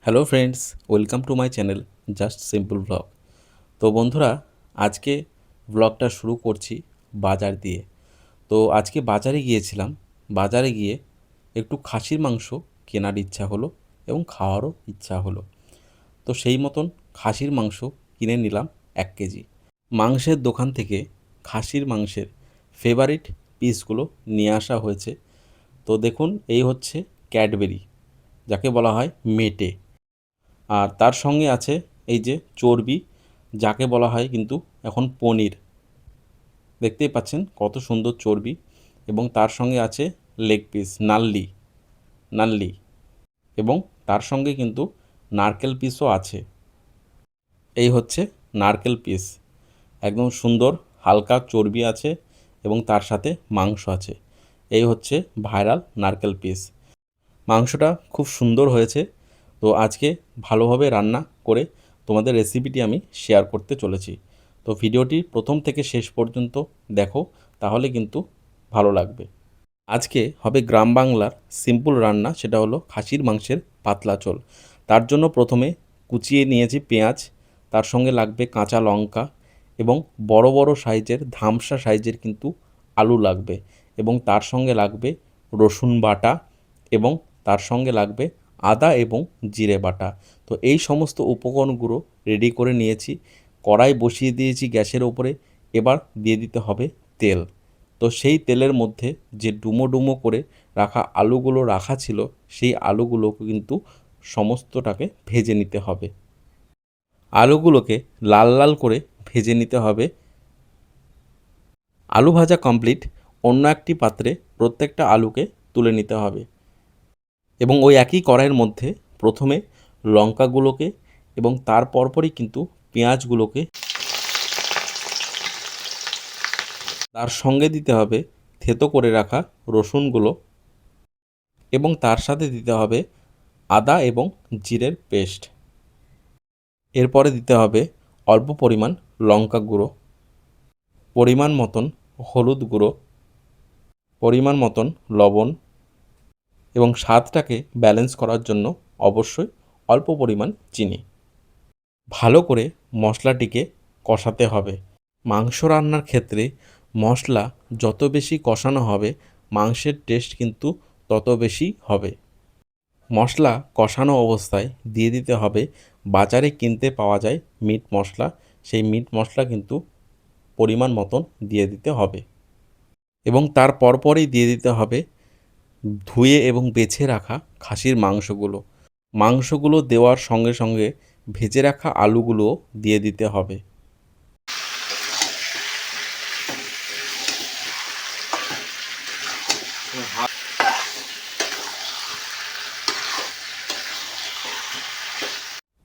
Hello friends, welcome to my channel just simple blog. তো বন্ধুরা, আজকে ব্লগটা শুরু করছি বাজার দিয়ে। তো আজকে বাজারে গিয়েছিলাম। বাজারে গিয়ে একটু খাসির মাংস কেনার ইচ্ছা হলো এবং খাওয়ারও ইচ্ছা হলো। তো সেই মতন খাসির মাংস কিনে নিলাম 1 কেজি। মাংসের দোকান থেকে খাসির মাংসের ফেভারিট পিসগুলো নিয়ে আসা হয়েছে। তো দেখুন, এই হচ্ছে ক্যাডবেরি, যাকে বলা হয় মেটে। আর তার সঙ্গে আছে এই যে চর্বি, যাকে বলা হয় কিন্তু এখন পনির। দেখতেই পাচ্ছেন কত সুন্দর চর্বি। এবং তার সঙ্গে আছে লেগ পিস, নাল্লি নাল্লি এবং তার সঙ্গে কিন্তু নারকেল পিসও আছে। এই হচ্ছে নারকেল পিস, একদম সুন্দর হালকা চর্বি আছে এবং তার সাথে মাংস আছে। এই হচ্ছে ভাইরাল নারকেল পিস। মাংসটা খুব সুন্দর হয়েছে। তো আজকে ভালোভাবে রান্না করে তোমাদের রেসিপিটি আমি শেয়ার করতে চলেছি। তো ভিডিওটি প্রথম থেকে শেষ পর্যন্ত দেখো, তাহলে কিন্তু ভালো লাগবে। আজকে হবে গ্রাম বাংলার সিম্পল রান্না, সেটা হলো খাসির মাংসের পাতলা ঝোল। তার জন্য প্রথমে কুচিয়ে নিয়েছি পেঁয়াজ, তার সঙ্গে লাগবে কাঁচা লঙ্কা এবং বড় বড় সাইজের ধামসা সাইজের কিন্তু আলু লাগবে, এবং তার সঙ্গে লাগবে রসুন বাটা, এবং তার সঙ্গে লাগবে আদা এবং জিরে বাটা। তো এই সমস্ত উপকরণগুলো রেডি করে নিয়েছি। কড়াই বসিয়ে দিয়েছি গ্যাসের ওপরে। এবার দিয়ে দিতে হবে তেল। তো সেই তেলের মধ্যে যে ডুমো ডুমো করে রাখা আলুগুলো রাখা ছিল, সেই আলুগুলোকে কিন্তু সমস্তটাকে ভেজে নিতে হবে। আলুগুলোকে লাল লাল করে ভেজে নিতে হবে। আলু ভাজা কমপ্লিট। অন্য একটি পাত্রে প্রত্যেকটা আলুকে তুলে নিতে হবে এবং ওই একই কড়াইয়ের মধ্যে প্রথমে লঙ্কাগুলোকে এবং তার পরপরই কিন্তু পেঁয়াজগুলোকে, তার সঙ্গে দিতে হবে থেতো করে রাখা রসুনগুলো, এবং তার সাথে দিতে হবে আদা এবং জিরের পেস্ট। এরপরে দিতে হবে অল্প পরিমাণ লঙ্কা গুঁড়ো, পরিমাণ মতন হলুদ গুঁড়ো, পরিমাণ মতন লবণ, এবং স্বাদটাকে ব্যালেন্স করার জন্য অবশ্যই অল্প পরিমাণ চিনি। ভালো করে মশলাটিকে কষাতে হবে। মাংস রান্নার ক্ষেত্রে মশলা যত বেশি কষানো হবে, মাংসের টেস্ট কিন্তু তত বেশি হবে। মশলা কষানো অবস্থায় দিয়ে দিতে হবে বাজারে কিনতে পাওয়া যায় মিট মশলা। সেই মিট মশলা কিন্তু পরিমাণ মতন দিয়ে দিতে হবে, এবং তার পরপরই দিয়ে দিতে হবে ধুয়ে এবং বেছে রাখা খাসির মাংসগুলো। মাংসগুলো দেওয়ার সঙ্গে সঙ্গে ভেজে রাখা আলুগুলোও দিয়ে দিতে হবে।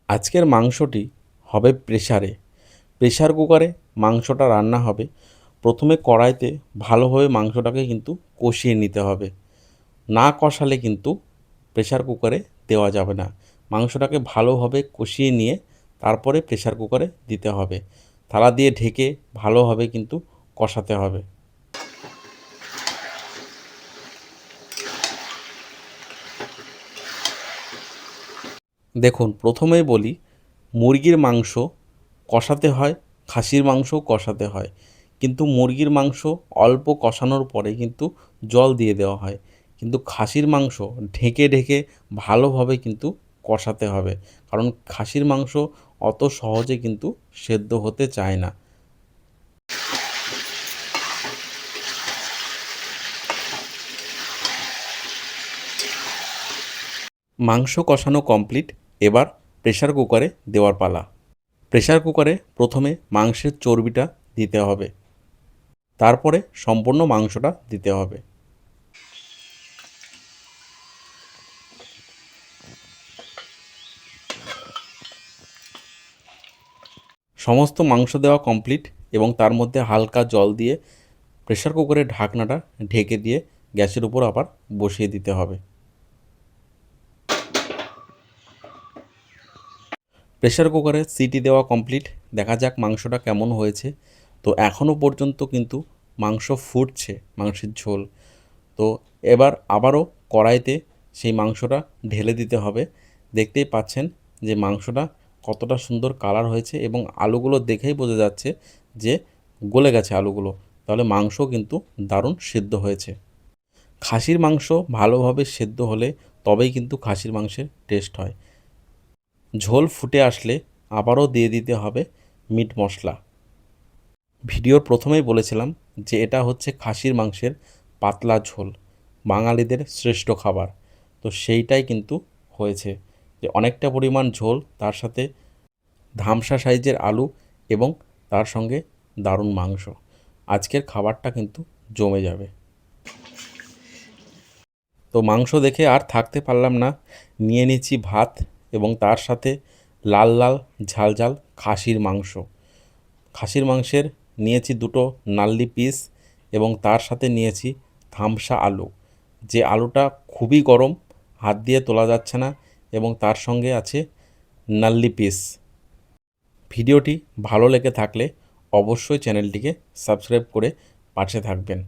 আজকের মাংসটি হবে প্রেসারে। প্রেসার কুকারে মাংসটা রান্না হবে। প্রথমে কড়াইতে ভালোভাবে মাংসটাকে কিন্তু কষিয়ে নিতে হবে। না কষালে কিন্তু প্রেসার কুকারে দেওয়া যাবে না। মাংসটাকে ভালোভাবে কষিয়ে নিয়ে তারপরে প্রেসার কুকারে দিতে হবে। থালা দিয়ে ঢেকে ভালোভাবে কিন্তু কষাতে হবে। দেখুন, প্রথমেই বলি, মুরগির মাংস কষাতে হয়, খাসির মাংসও কষাতে হয়, কিন্তু মুরগির মাংস অল্প কষানোর পরে কিন্তু জল দিয়ে দেওয়া হয়। কিন্তু খাসির মাংস ঢেকে ঢেকে ভালোভাবে কিন্তু কষাতে হবে, কারণ খাসির মাংস অত সহজে কিন্তু সেদ্ধ হতে চায় না। মাংস কষানো কমপ্লিট। এবার প্রেসার কুকারে দেওয়ার পালা। প্রেসার কুকারে প্রথমে মাংসের চর্বিটা দিতে হবে, তারপরে সম্পূর্ণ মাংসটা দিতে হবে। সমস্ত মাংস দেওয়া কমপ্লিট, এবং তার মধ্যে হালকা জল দিয়ে প্রেসার কুকারের ঢাকনাটা ঢেকে দিয়ে গ্যাসের উপর আবার বসিয়ে দিতে হবে। প্রেসার কুকারে সিটি দেওয়া কমপ্লিট। দেখা যাক মাংসটা কেমন হয়েছে। তো এখনও পর্যন্ত কিন্তু মাংস ফুটছে, মাংসের ঝোল। তো এবার আবারও কড়াইতে সেই মাংসটা ঢেলে দিতে হবে, দেখতেই পাচ্ছেন যে মাংসটা কতটা সুন্দর কালার হয়েছে এবং আলুগুলো দেখেই বোঝা যাচ্ছে যে গলে গেছে আলুগুলো। তাহলে মাংসও কিন্তু দারুণ সিদ্ধ হয়েছে। খাসির মাংস ভালোভাবে সেদ্ধ হলে তবেই কিন্তু খাসির মাংসের টেস্ট হয়। ঝোল ফুটে আসলে আবারও দিয়ে দিতে হবে মিট মশলা। ভিডিওর প্রথমেই বলেছিলাম যে এটা হচ্ছে খাসির মাংসের পাতলা ঝোল, বাঙালিদের শ্রেষ্ঠ খাবার। তো সেইটাই কিন্তু হয়েছে, যে অনেকটা পরিমাণ ঝোল, তার সাথে ধামসা সাইজের আলু এবং তার সঙ্গে দারুণ মাংস। আজকের খাবারটা কিন্তু জমে যাবে। তো মাংস দেখে আর থাকতে পারলাম না, নিয়ে নিচ্ছি ভাত এবং তার সাথে লাল লাল ঝাল ঝাল খাসির মাংস। খাসির মাংসের নিয়েছি দুটো নাল্লি পিস এবং তার সাথে নিয়েছি ধামসা আলু, যে আলুটা খুবই গরম, হাত দিয়ে তোলা যাচ্ছে না, এবং তার সঙ্গে আছে নাল্লি পিস। ভিডিওটি ভালো লেগে থাকলে অবশ্যই চ্যানেলটিকে সাবস্ক্রাইব করে পাশে থাকবেন।